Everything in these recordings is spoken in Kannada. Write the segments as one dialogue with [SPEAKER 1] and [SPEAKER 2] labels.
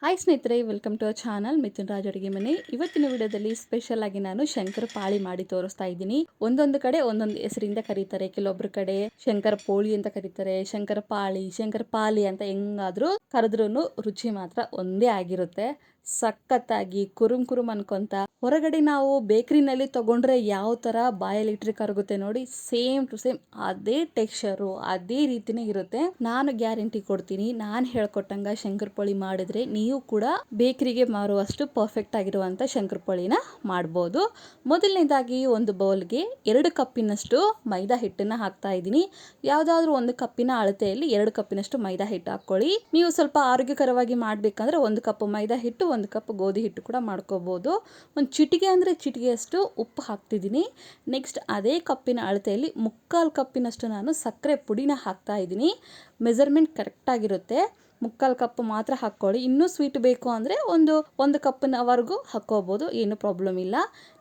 [SPEAKER 1] ಹಾಯ್ ಸ್ನೇಹಿತರೆ, welcome to our channel Mithun Raj ಅಡುಗೆ ಮನೆ. ಇವತ್ತಿನ ವಿಡಿಯೋದಲ್ಲಿ ಸ್ಪೆಷಲ್ ಆಗಿ ನಾನು ಶಂಕರ ಪಾಳಿ ಮಾಡಿ ತೋರಿಸ್ತಾ ಇದ್ದೀನಿ. ಒಂದೊಂದು ಕಡೆ ಒಂದೊಂದು ಹೆಸರಿಂದ ಕರೀತಾರೆ. ಕೆಲವೊಬ್ರು ಕಡೆ ಶಂಕರ ಪೋಳಿ ಅಂತ ಕರೀತಾರೆ, ಶಂಕರ ಪಾಳಿ, ಶಂಕರ ಪಾಲಿ ಅಂತ ಹೆಂಗಾದ್ರೂ ಕರೆದ್ರೂ ರುಚಿ ಮಾತ್ರ ಒಂದೇ ಆಗಿರುತ್ತೆ. ಸಖತ್ತಾಗಿ ಕುರುಮ್ ಕುರುಮ್ ಅನ್ಕೊಂತ ಹೊರಗಡೆ ನಾವು ಬೇಕ್ರಿನಲ್ಲಿ ತಗೊಂಡ್ರೆ ಯಾವ ತರ ಬಾಯಲ್ಲಿ ಇಟ್ರೆ ಕರಗುತ್ತೆ ನೋಡಿ, ಸೇಮ್ ಟು ಸೇಮ್ ಅದೇ ಟೆಕ್ಸ್ಚರು ಅದೇ ರೀತಿನೇ ಇರುತ್ತೆ. ನಾನು ಗ್ಯಾರಂಟಿ ಕೊಡ್ತೀನಿ, ನಾನು ಹೇಳ್ಕೊಟ್ಟಂಗ ಶಂಕರಪೋಳಿ ಮಾಡಿದ್ರೆ ನೀವು ಕೂಡ ಬೇಕರಿಗೆ ಮಾರುವಷ್ಟು ಪರ್ಫೆಕ್ಟ್ ಆಗಿರುವಂತ ಶಂಕರಪೋಳಿನ ಮಾಡ್ಬೋದು. ಮೊದಲನೇದಾಗಿ ಒಂದು ಬೌಲ್ಗೆ 2 ಕಪ್ಪಿನಷ್ಟು ಮೈದಾ ಹಿಟ್ಟನ್ನ ಹಾಕ್ತಾ ಇದ್ದೀನಿ. ಯಾವ್ದಾದ್ರು ಒಂದು ಕಪ್ಪಿನ ಅಳತೆಯಲ್ಲಿ 2 ಕಪ್ಪಿನಷ್ಟು ಮೈದಾ ಹಿಟ್ಟು ಹಾಕೊಳ್ಳಿ. ನೀವು ಸ್ವಲ್ಪ ಆರೋಗ್ಯಕರವಾಗಿ ಮಾಡ್ಬೇಕಂದ್ರೆ 1 ಕಪ್ ಮೈದಾ ಹಿಟ್ಟು, 1 ಕಪ್ ಗೋಧಿ ಹಿಟ್ಟು ಕೂಡ ಮಾಡ್ಕೋಬಹುದು. ಒಂದು ಚಿಟಿಕೆ ಅಂದರೆ ಚಿಟಿಕೆಯಷ್ಟು ಉಪ್ಪು ಹಾಕ್ತಿದ್ದೀನಿ. ನೆಕ್ಸ್ಟ್ ಅದೇ ಕಪ್ಪಿನ ಅಳತೆಯಲ್ಲಿ 3/4 ಕಪ್ಪಿನಷ್ಟು ನಾನು ಸಕ್ಕರೆ ಪುಡಿನ ಹಾಕ್ತಾ ಇದ್ದೀನಿ. ಮೆಜರ್ಮೆಂಟ್ ಕರೆಕ್ಟ್ ಆಗಿರುತ್ತೆ. 3/4 ಕಪ್ ಮಾತ್ರ ಹಾಕ್ಕೊಳ್ಳಿ. ಇನ್ನೂ ಸ್ವೀಟ್ ಬೇಕು ಅಂದರೆ ಒಂದು ಕಪ್ಪಿನವರೆಗೂ ಹಾಕ್ಕೋಬೋದು, ಏನು ಪ್ರಾಬ್ಲಮ್ ಇಲ್ಲ.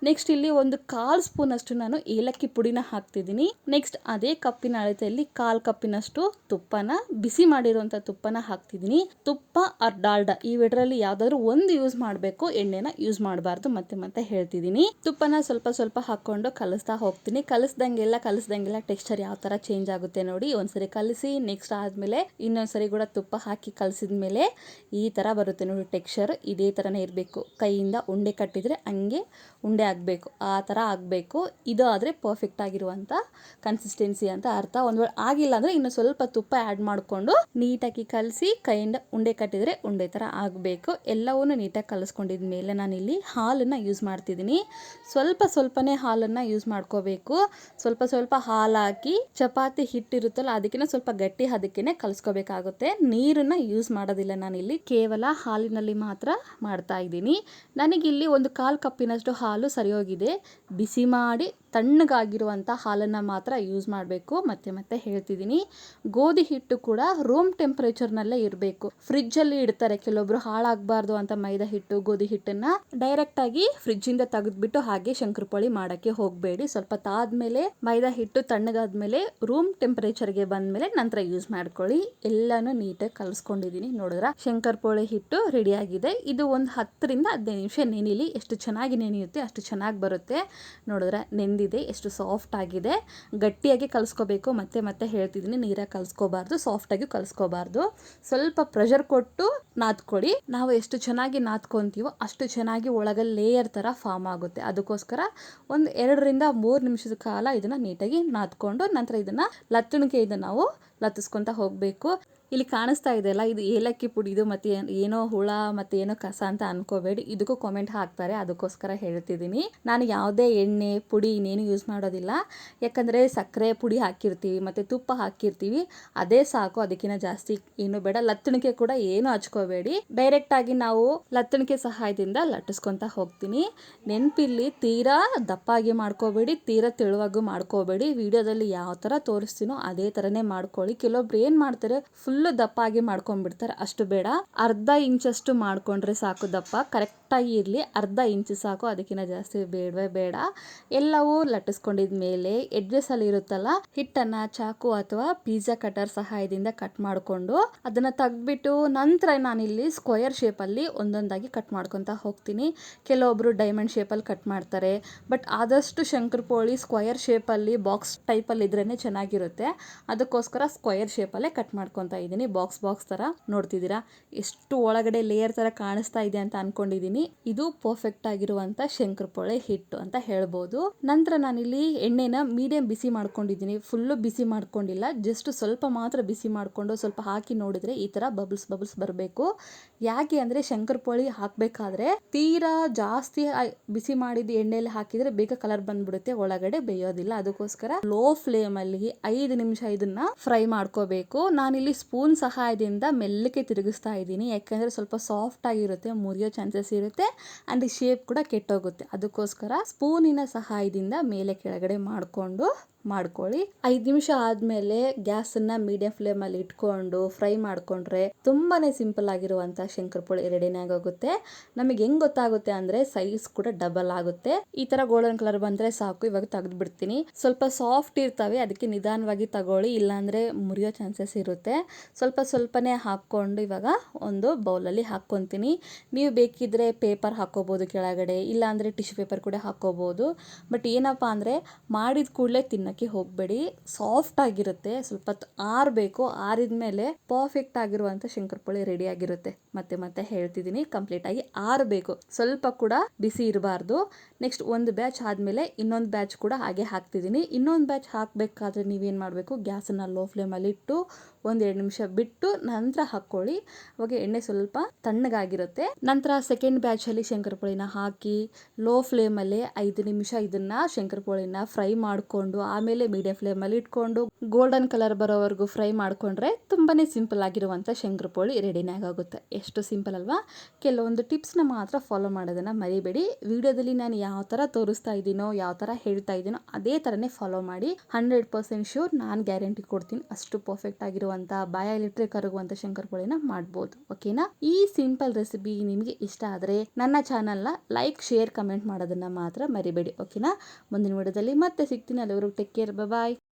[SPEAKER 1] ನೆಕ್ಸ್ಟ್ ಇಲ್ಲಿ 1/4 ಸ್ಪೂನ್ ಅಷ್ಟು ನಾನು ಏಲಕ್ಕಿ ಪುಡಿನ ಹಾಕ್ತಿದ್ದೀನಿ. ನೆಕ್ಸ್ಟ್ ಅದೇ ಕಪ್ಪಿನ ಅಳತೆಯಲ್ಲಿ 1/4 ಕಪ್ಪಿನಷ್ಟು ತುಪ್ಪನ, ಬಿಸಿ ಮಾಡಿರುವಂಥ ತುಪ್ಪನ ಹಾಕ್ತಿದ್ದೀನಿ. ತುಪ್ಪ ಆರ್ ಡಾಲ್ಡಾ ಇವೆರಡರಲ್ಲಿ ಯಾವ್ದಾದ್ರು ಒಂದು ಯೂಸ್ ಮಾಡಬೇಕು, ಎಣ್ಣೆನ ಯೂಸ್ ಮಾಡಬಾರ್ದು. ಮತ್ತೆ ಹೇಳ್ತಿದ್ದೀನಿ. ತುಪ್ಪನ ಸ್ವಲ್ಪ ಹಾಕೊಂಡು ಕಲಿಸ್ತಾ ಹೋಗ್ತೀನಿ. ಕಲಿಸ್ದಂಗೆಲ್ಲ ಟೆಕ್ಸ್ಚರ್ ಯಾವ ತರ ಚೇಂಜ್ ಆಗುತ್ತೆ ನೋಡಿ. ಒಂದ್ಸರಿ ಕಲಿಸಿ, ನೆಕ್ಸ್ಟ್ ಆದ್ಮೇಲೆ ಇನ್ನೊಂದ್ಸರಿ ಕೂಡ ತುಪ್ಪ ಹಾಕಿ ಕಲಸಿದ ಮೇಲೆ ಈ ತರ ಬರುತ್ತೆ ನೋಡಿ ಟೆಕ್ಸ್ಚರ್. ಇದೇ ತರನೇ ಇರಬೇಕು. ಕೈಯಿಂದ ಉಂಡೆ ಕಟ್ಟಿದ್ರೆ ಹಂಗೆ ಉಂಡೆ ಆಗಬೇಕು, ಆ ತರ ಆಗಬೇಕು. ಇದು ಆದರೆ ಪರ್ಫೆಕ್ಟ್ ಆಗಿರುವಂತ ಕನ್ಸಿಸ್ಟೆನ್ಸಿ ಅಂತ ಅರ್ಥ. ಒಂದ್ ವೇಳೆ ಆಗಿಲ್ಲ ಅಂದ್ರೆ ಇನ್ನು ಸ್ವಲ್ಪ ತುಪ್ಪ ಆ್ಯಡ್ ಮಾಡಿಕೊಂಡು ನೀಟಾಗಿ ಕಲಸಿ ಕೈಯಿಂದ ಉಂಡೆ ಕಟ್ಟಿದ್ರೆ ಉಂಡೆ ತರ ಆಗಬೇಕು. ಎಲ್ಲವನ್ನೂ ನೀಟಾಗಿ ಕಲಿಸ್ಕೊಂಡಿದ ಮೇಲೆ ನಾನಿಲ್ಲಿ ಹಾಲನ್ನ ಯೂಸ್ ಮಾಡ್ತಿದ್ದೀನಿ. ಸ್ವಲ್ಪನೇ ಹಾಲನ್ನ ಯೂಸ್ ಮಾಡ್ಕೋಬೇಕು. ಸ್ವಲ್ಪ ಹಾಲು ಹಾಕಿ ಚಪಾತಿ ಹಿಟ್ಟಿರುತ್ತಲ್ಲ ಅದಕ್ಕಿಂತ ಸ್ವಲ್ಪ ಗಟ್ಟಿ ಅದಕ್ಕೇನೆ ಕಲಿಸ್ಕೋಬೇಕಾಗುತ್ತೆ. ನೀರನ್ನ ಯೂಸ್ ಮಾಡೋದಿಲ್ಲ ನಾನಿಲ್ಲಿ, ಕೇವಲ ಹಾಲಿನಲ್ಲಿ ಮಾತ್ರ ಮಾಡ್ತಾ ಇದ್ದೀನಿ. ನನಗಿಲ್ಲಿ 1/4 ಕಪ್ಪಿನಷ್ಟು ಹಾಲು ಸರಿ ಹೋಗಿದೆ. ಬಿಸಿ ಮಾಡಿ ತಣ್ಣಗಾಗಿರುವಂಥ ಹಾಲನ್ನು ಮಾತ್ರ ಯೂಸ್ ಮಾಡಬೇಕು. ಮತ್ತೆ ಹೇಳ್ತಿದ್ದೀನಿ, ಗೋಧಿ ಹಿಟ್ಟು ಕೂಡ ರೂಮ್ ಟೆಂಪರೇಚರ್ನಲ್ಲೇ ಇರಬೇಕು. ಫ್ರಿಜ್ಜಲ್ಲಿ ಇಡ್ತಾರೆ ಕೆಲವೊಬ್ರು, ಹಾಳಾಗಬಾರ್ದು ಅಂತ ಮೈದಾ ಹಿಟ್ಟು ಗೋಧಿ ಹಿಟ್ಟನ್ನು ಡೈರೆಕ್ಟಾಗಿ ಫ್ರಿಜ್ಜಿಂದ ತೆಗೆದ್ಬಿಟ್ಟು ಹಾಗೆ ಶಂಕರಪೋಳಿ ಮಾಡೋಕ್ಕೆ ಹೋಗಬೇಡಿ. ಸ್ವಲ್ಪ ತಾದ್ಮೇಲೆ ಮೈದಾ ಹಿಟ್ಟು ತಣ್ಣಗಾದ್ಮೇಲೆ ರೂಮ್ ಟೆಂಪರೇಚರ್ಗೆ ಬಂದಮೇಲೆ ನಂತರ ಯೂಸ್ ಮಾಡ್ಕೊಳ್ಳಿ. ಎಲ್ಲಾನು ನೀಟಾಗಿ ಕಲಿಸ್ಕೊಂಡಿದ್ದೀನಿ. ನೋಡಿದ್ರ ಶಂಕರಪೋಳಿ ಹಿಟ್ಟು ರೆಡಿ ಆಗಿದೆ. ಇದು ಒಂದು 10 ರಿಂದ 15 ನಿಮಿಷ ನೆನಿಲಿ. ಎಷ್ಟು ಚೆನ್ನಾಗಿ ನೆನೆಯುತ್ತೆ ಅಷ್ಟು ಚೆನ್ನಾಗಿ ಬರುತ್ತೆ. ನೋಡಿದ್ರ ನೆಂದಿದೆ, ಎಷ್ಟು ಸಾಫ್ಟ್ ಆಗಿದೆ. ಗಟ್ಟಿಯಾಗಿ ಕಲಿಸ್ಕೋಬೇಕು. ಮತ್ತೆ ಹೇಳ್ತಿದ್ದೀನಿ, ನೀರಾಗಿ ಕಲಿಸ್ಕೋಬಾರ್ದು, ಸಾಫ್ಟಾಗಿ ಕಲಿಸ್ಕೋಬಾರ್ದು. ಸ್ವಲ್ಪ ಪ್ರೆಷರ್ ಕೊಟ್ಟು ನಾದ್ಕೊಳ್ಳಿ. ನಾವು ಎಷ್ಟು ಚೆನ್ನಾಗಿ ನಾದ್ಕೊಂತೀವೋ ಅಷ್ಟು ಚೆನ್ನಾಗಿ ಒಳಗೆ ಲೇಯರ್ ತರ ಫಾರ್ಮ್ ಆಗುತ್ತೆ. ಅದಕ್ಕೋಸ್ಕರ ಒಂದು 2 ರಿಂದ 3 ನಿಮಿಷದ ಕಾಲ ಇದನ್ನ ನೀಟಾಗಿ ನಾದ್ಕೊಂಡು ನಂತರ ಇದನ್ನ ಲತ್ತಣಿಕೆಯಿಂದ ನಾವು ಲತ್ತಿಸ್ಕೊಂತ ಹೋಗಬೇಕು. ಇಲ್ಲಿ ಕಾಣಿಸ್ತಾ ಇದೆಯಲ್ಲ, ಇದು ಏಲಕ್ಕಿ ಪುಡಿ. ಇದು ಮತ್ತೆ ಏನೋ ಹುಳ ಮತ್ತೆ ಏನೋ ಕಸ ಅಂತ ಅನ್ಕೋಬೇಡಿ, ಇದಕ್ಕೂ ಕಾಮೆಂಟ್ ಹಾಕ್ತಾರೆ, ಅದಕ್ಕೋಸ್ಕರ ಹೇಳ್ತಿದ್ದೀನಿ. ನಾನು ಯಾವುದೇ ಎಣ್ಣೆ ಪುಡಿ ಇನ್ನೇನು ಯೂಸ್ ಮಾಡೋದಿಲ್ಲ. ಯಾಕಂದರೆ ಸಕ್ಕರೆ ಪುಡಿ ಹಾಕಿರ್ತೀವಿ ಮತ್ತು ತುಪ್ಪ ಹಾಕಿರ್ತೀವಿ, ಅದೇ ಸಾಕು. ಅದಕ್ಕಿಂತ ಜಾಸ್ತಿ ಏನು ಬೇಡ. ಲತ್ತಣಿಕೆ ಕೂಡ ಏನು ಹಚ್ಕೋಬೇಡಿ, ಡೈರೆಕ್ಟಾಗಿ ನಾವು ಲತ್ತಣಿಕೆ ಸಹಾಯದಿಂದ ಲಟ್ಟಿಸ್ಕೊತ ಹೋಗ್ತೀನಿ. ನೆನಪಿಲ್ಲಿ, ತೀರಾ ದಪ್ಪಾಗಿ ಮಾಡ್ಕೋಬೇಡಿ, ತೀರಾ ತೆಳುವಾಗೂ ಮಾಡ್ಕೋಬೇಡಿ. ವಿಡಿಯೋದಲ್ಲಿ ಯಾವ ಥರ ತೋರಿಸ್ತೀನೋ ಅದೇ ಥರನೇ ಮಾಡ್ಕೊಳ್ಳಿ. ಕೆಲವೊಬ್ರು ಏನು ಮಾಡ್ತಾರೆ, ಫುಲ್ ದಪ್ಪಾಗಿ ಮಾಡ್ಕೊಂಡ್ಬಿಡ್ತಾರೆ. ಅಷ್ಟು ಬೇಡ, ಅರ್ಧ ಇಂಚಷ್ಟು ಮಾಡ್ಕೊಂಡ್ರೆ ಸಾಕು. ದಪ್ಪ ಕರೆಕ್ಟಾಗಿ ಇರಲಿ, ಅರ್ಧ ಇಂಚು ಸಾಕು, ಅದಕ್ಕಿಂತ ಜಾಸ್ತಿ ಬೇಡವೇ ಬೇಡ. ಎಲ್ಲವೂ ಲಟ್ಟಿಸ್ಕೊಂಡಿದ ಮೇಲೆ ಎಡ್ಜಸ್ ಅಲ್ಲಿ ಇರುತ್ತಲ್ಲ, ಹಿಟ್ಟನ್ನ ಚಾಕು ಅಥವಾ ಪಿಜ್ಜಾ ಕಟರ್ ಸಹಾಯದಿಂದ ಕಟ್ ಮಾಡಿಕೊಂಡು ಅದನ್ನ ತೆಗ್ದ್ಬಿಟ್ಟು ನಂತರ ನಾನಿಲ್ಲಿ ಸ್ಕ್ವಯರ್ ಶೇಪಲ್ಲಿ ಒಂದೊಂದಾಗಿ ಕಟ್ ಮಾಡ್ಕೊತಾ ಹೋಗ್ತೀನಿ. ಕೆಲವೊಬ್ರು ಡೈಮಂಡ್ ಶೇಪಲ್ಲಿ ಕಟ್ ಮಾಡ್ತಾರೆ, ಬಟ್ ಆದಷ್ಟು ಶಂಕರಪೋಳಿ ಸ್ಕ್ವಯರ್ ಶೇಪಲ್ಲಿ ಬಾಕ್ಸ್ ಟೈಪಲ್ಲಿ ಇದ್ರೇನೆ ಚೆನ್ನಾಗಿರುತ್ತೆ. ಅದಕ್ಕೋಸ್ಕರ ಸ್ಕ್ವಯರ್ ಶೇಪಲ್ಲೇ ಕಟ್ ಮಾಡ್ಕೊತಾ ಇದ್ದೀನಿ. ಬಾಕ್ಸ್ ತರ ನೋಡ್ತಿದ್ದೀರಾ, ಎಷ್ಟು ಒಳಗಡೆ ಲೇಯರ್ ತರ ಕಾಣಿಸ್ತಾ ಇದೆ ಅಂತ ಅನ್ಕೊಂಡಿದೀನಿ. ಇದು ಪರ್ಫೆಕ್ಟ್ ಆಗಿರುವಂತ ಶಂಕರಪೋಳಿ ಹಿಟ್ಟು ಅಂತ ಹೇಳ್ಬೋದು. ನಂತರ ನಾನಿಲ್ಲಿ ಎಣ್ಣೆನ ಮೀಡಿಯಂ ಬಿಸಿ ಮಾಡ್ಕೊಂಡಿದ್ದೀನಿ. ಫುಲ್ಲು ಬಿಸಿ ಮಾಡ್ಕೊಂಡಿಲ್ಲ, ಜಸ್ಟ್ ಸ್ವಲ್ಪ ಮಾತ್ರ ಬಿಸಿ ಮಾಡ್ಕೊಂಡು ಸ್ವಲ್ಪ ಹಾಕಿ ನೋಡಿದ್ರೆ ಈ ತರ ಬಬಲ್ಸ್ ಬರಬೇಕು. ಯಾಕೆ ಅಂದ್ರೆ ಶಂಕರಪೋಳಿ ಹಾಕ್ಬೇಕಾದ್ರೆ ತೀರಾ ಜಾಸ್ತಿ ಬಿಸಿ ಮಾಡಿದ ಎಣ್ಣೆಯಲ್ಲಿ ಹಾಕಿದ್ರೆ ಬೇಗ ಕಲರ್ ಬಂದ್ಬಿಡುತ್ತೆ, ಒಳಗಡೆ ಬೇಯೋದಿಲ್ಲ. ಅದಕ್ಕೋಸ್ಕರ ಲೋ ಫ್ಲೇಮ್ ಅಲ್ಲಿ 5 ನಿಮಿಷ ಇದನ್ನ ಫ್ರೈ ಮಾಡ್ಕೋಬೇಕು. ನಾನಿಲ್ಲಿ ಸ್ಪೂನ್ ಸಹಾಯದಿಂದ ಮೆಲ್ಲಕ್ಕೆ ತಿರುಗಿಸ್ತಾ ಇದ್ದೀನಿ. ಯಾಕಂದ್ರೆ ಸ್ವಲ್ಪ ಸಾಫ್ಟ್ ಆಗಿರುತ್ತೆ, ಮುರಿಯೋ ಚಾನ್ಸಸ್ ಇರುತ್ತೆ ಅಂಡ್ ಶೇಪ್ ಕೂಡ ಕೆಟ್ಟೋಗುತ್ತೆ. ಅದಕ್ಕೋಸ್ಕರ ಸ್ಪೂನಿನ ಸಹಾಯದಿಂದ ಮೇಲೆ ಕೆಳಗಡೆ ಮಾಡಿಕೊಂಡು ಮಾಡ್ಕೊಳ್ಳಿ. 5 ನಿಮಿಷ ಆದ್ಮೇಲೆ ಗ್ಯಾಸನ್ನ ಮೀಡಿಯಂ ಫ್ಲೇಮಲ್ಲಿ ಇಟ್ಕೊಂಡು ಫ್ರೈ ಮಾಡ್ಕೊಂಡ್ರೆ ತುಂಬಾನೇ ಸಿಂಪಲ್ ಆಗಿರುವಂತ ಶಂಕರಪೋಳಿ ರೆಡಿನೇ ಆಗೋಗುತ್ತೆ. ನಮಗೆ ಹೆಂಗ್ ಗೊತ್ತಾಗುತ್ತೆ ಅಂದ್ರೆ ಸೈಜ್ ಕೂಡ ಡಬಲ್ ಆಗುತ್ತೆ. ಈ ತರ ಗೋಲ್ಡನ್ ಕಲರ್ ಬಂದ್ರೆ ಸಾಕು. ಇವಾಗ ತೆಗೆದು ಬಿಡ್ತೀನಿ. ಸ್ವಲ್ಪ ಸಾಫ್ಟ್ ಇರ್ತವೆ, ಅದಕ್ಕೆ ನಿಧಾನವಾಗಿ ತಗೊಳ್ಳಿ, ಇಲ್ಲಾಂದ್ರೆ ಮುರಿಯೋ ಚಾನ್ಸಸ್ ಇರುತ್ತೆ. ಸ್ವಲ್ಪನೇ ಹಾಕೊಂಡು ಇವಾಗ ಒಂದು ಬೌಲಲ್ಲಿ ಹಾಕ್ಕೊಂತೀನಿ. ನೀವು ಬೇಕಿದ್ರೆ ಪೇಪರ್ ಹಾಕೋಬಹುದು ಕೆಳಗಡೆ, ಇಲ್ಲಾಂದ್ರೆ ಟಿಶ್ಯೂ ಪೇಪರ್ ಕೂಡ ಹಾಕೋಬಹುದು. ಬಟ್ ಏನಪ್ಪಾ ಅಂದ್ರೆ ಮಾಡಿದ ಕೂಡಲೇ ತಿನ್ನಕ್ಕೆ ಹೋಗಬೇಡಿ, ಸಾಫ್ಟ್ ಆಗಿರುತ್ತೆ. ಸ್ವಲ್ಪ ಆರಬೇಕು, ಆರಿದ್ಮೇಲೆ ಪರ್ಫೆಕ್ಟ್ ಆಗಿರುವಂತ ಶಂಕರಪೋಳಿ ರೆಡಿ ಆಗಿರುತ್ತೆ. ಮತ್ತೆ ಹೇಳ್ತಿದ್ದೀನಿ, ಕಂಪ್ಲೀಟ್ ಆಗಿ ಆರಬೇಕು, ಸ್ವಲ್ಪ ಕೂಡ ಬಿಸಿ ಇರಬಾರ್ದು. ನೆಕ್ಸ್ಟ್ ಒಂದು ಬ್ಯಾಚ್ ಆದ್ಮೇಲೆ ಇನ್ನೊಂದು ಬ್ಯಾಚ್ ಕೂಡ ಹಾಗೆ ಹಾಕ್ತಿದ್ದೀನಿ. ಇನ್ನೊಂದು ಬ್ಯಾಚ್ ಹಾಕಬೇಕಾದ್ರೆ ನೀವೇನು ಮಾಡಬೇಕು, ಗ್ಯಾಸನ್ನು ಲೋ ಫ್ಲೇಮಲ್ಲಿ ಇಟ್ಟು 1-2 ನಿಮಿಷ ಬಿಟ್ಟು ನಂತರ ಹಾಕ್ಕೊಳ್ಳಿ. ಅವಾಗ ಎಣ್ಣೆ ಸ್ವಲ್ಪ ತಣ್ಣಗಾಗಿರುತ್ತೆ. ನಂತರ ಸೆಕೆಂಡ್ ಬ್ಯಾಚಲ್ಲಿ ಶಂಕರಪೋಳಿನ ಹಾಕಿ ಲೋ ಫ್ಲೇಮಲ್ಲಿ 5 ನಿಮಿಷ ಇದನ್ನ ಶಂಕರಪೋಳಿನ ಫ್ರೈ ಮಾಡಿಕೊಂಡು ಆಮೇಲೆ ಮೀಡಿಯಂ ಫ್ಲೇಮಲ್ಲಿ ಇಟ್ಕೊಂಡು ಗೋಲ್ಡನ್ ಕಲರ್ ಬರೋವರೆಗೂ ಫ್ರೈ ಮಾಡ್ಕೊಂಡ್ರೆ ತುಂಬಾನೇ ಸಿಂಪಲ್ ಆಗಿರುವಂತ ಶಂಕರಪೋಳಿ ರೆಡಿನೇ ಆಗುತ್ತೆ. ಎಷ್ಟು ಸಿಂಪಲ್ ಅಲ್ವಾ? ಕೆಲವೊಂದು ಟಿಪ್ಸ್ನ ಮಾತ್ರ ಫಾಲೋ ಮಾಡೋದನ್ನ ಮರಿಬೇಡಿ. ವಿಡಿಯೋದಲ್ಲಿ ನಾನು ಯಾವ ತರ ತೋರಿಸ್ತಾ ಇದ್ದೀನೋ, ಯಾವ ತರ ಹೇಳ್ತಾ ಇದ್ದೀನೋ ಅದೇ ತರನೇ ಫಾಲೋ ಮಾಡಿ. 100% ಶೂರ್, ನಾನು ಗ್ಯಾರಂಟಿ ಕೊಡ್ತೀನಿ, ಅಷ್ಟು ಪರ್ಫೆಕ್ಟ್ ಆಗಿರುವಂತ ಬಾಯಲ್ಲಿಟ್ಟರೆ ಕರಗುವಂತ ಶಂಕರಪೋಳಿನ ಮಾಡ್ಬೋದು. ಓಕೆನಾ? ಈ ಸಿಂಪಲ್ ರೆಸಿಪಿ ನಿಮಗೆ ಇಷ್ಟ ಆದ್ರೆ ನನ್ನ ಚಾನಲ್ನ ಲೈಕ್, ಶೇರ್, ಕಮೆಂಟ್ ಮಾಡೋದನ್ನ ಮಾತ್ರ ಮರಿಬೇಡಿ. ಓಕೆನಾ? ಮುಂದಿನ ವಿಡಿಯೋದಲ್ಲಿ ಮತ್ತೆ ಸಿಗ್ತೀನಿ. ಅಲ್ಲಿವರೆಗೂ ಟೇಕ್ ಕೇರ್, ಬಾಯ್.